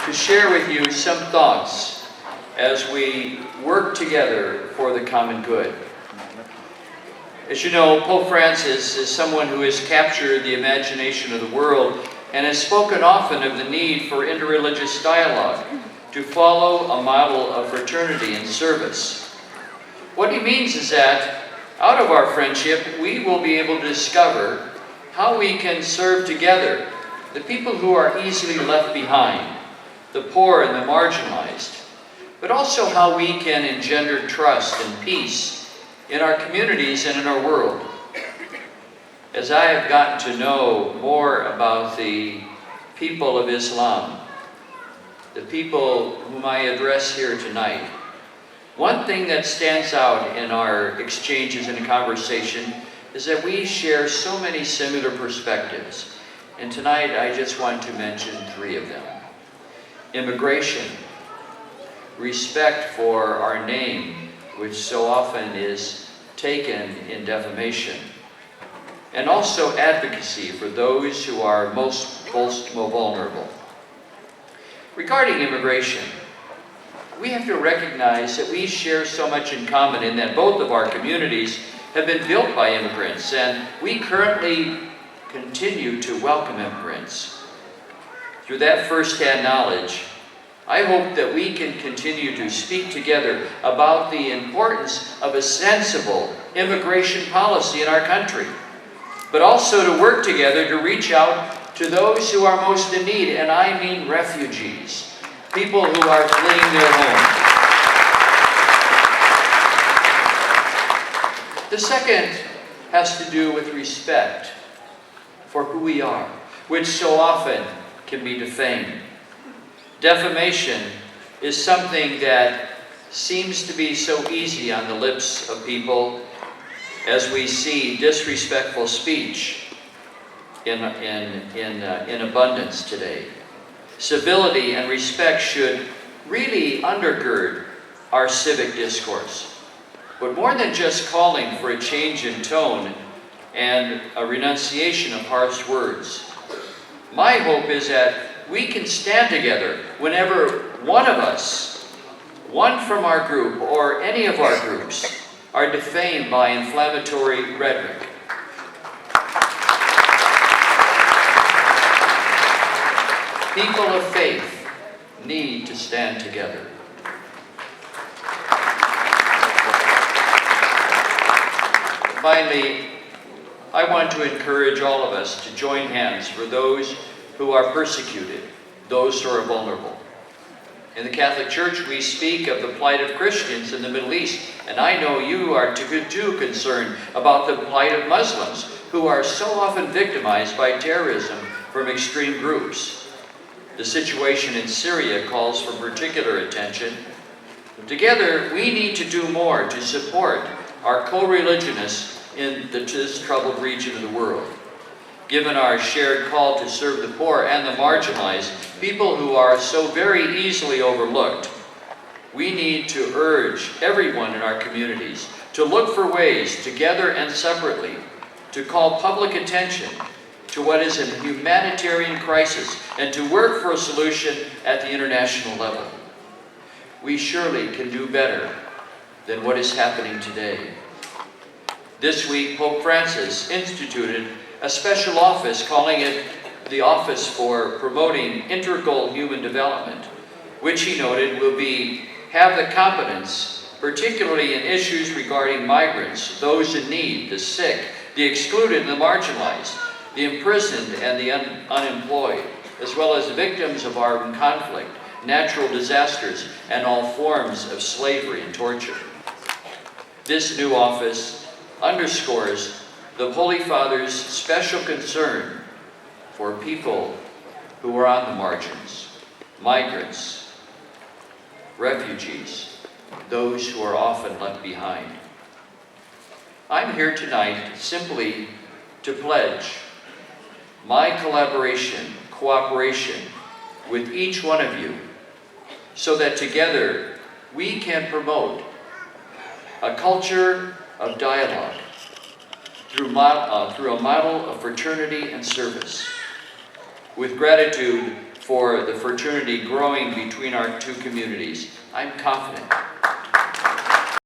to share with you some thoughts as we work together for the common good. As you know, Pope Francis is someone who has captured the imagination of the world and has spoken often of the need for interreligious dialogue to follow a model of fraternity and service. What he means is that out of our friendship, we will be able to discover how we can serve together the people who are easily left behind, the poor and the marginalized, but also how we can engender trust and peace in our communities and in our world. As I have gotten to know more about the people of Islam, the people whom I address here tonight, one thing that stands out in our exchanges and conversation is that we share so many similar perspectives. And tonight I just want to mention three of them. Immigration, respect for our name, which so often is taken in defamation, and also advocacy for those who are most vulnerable. Regarding immigration, we have to recognize that we share so much in common in that both of our communities have been built by immigrants, and we currently continue to welcome immigrants. Through that first-hand knowledge, I hope that we can continue to speak together about the importance of a sensible immigration policy in our country, but also to work together to reach out to those who are most in need, and I mean refugees, people who are fleeing their homes. The second has to do with respect for who we are, which so often can be defamed. Defamation is something that seems to be so easy on the lips of people as we see disrespectful speech in abundance today. Civility and respect should really undergird our civic discourse. But more than just calling for a change in tone and a renunciation of harsh words, my hope is that we can stand together whenever one of us, one from our group or any of our groups, are defamed by inflammatory rhetoric. People of faith need to stand together. Finally, I want to encourage all of us to join hands for those who are persecuted, those who are vulnerable. In the Catholic Church, we speak of the plight of Christians in the Middle East, and I know you are too concerned about the plight of Muslims, who are so often victimized by terrorism from extreme groups. The situation in Syria calls for particular attention. Together, we need to do more to support our co-religionists in this troubled region of the world. Given our shared call to serve the poor and the marginalized, people who are so very easily overlooked, we need to urge everyone in our communities to look for ways, together and separately, to call public attention to what is a humanitarian crisis and to work for a solution at the international level. We surely can do better than what is happening today. This week, Pope Francis instituted a special office, calling it the Office for Promoting Integral Human Development, which he noted will have the competence, particularly in issues regarding migrants, those in need, the sick, the excluded and the marginalized, the imprisoned and the unemployed, as well as victims of armed conflict, natural disasters, and all forms of slavery and torture. This new office underscores the Holy Father's special concern for people who are on the margins, migrants, refugees, those who are often left behind. I'm here tonight simply to pledge my cooperation with each one of you, so that together we can promote a culture of dialogue through a model of fraternity and service. With gratitude for the fraternity growing between our two communities. I'm confident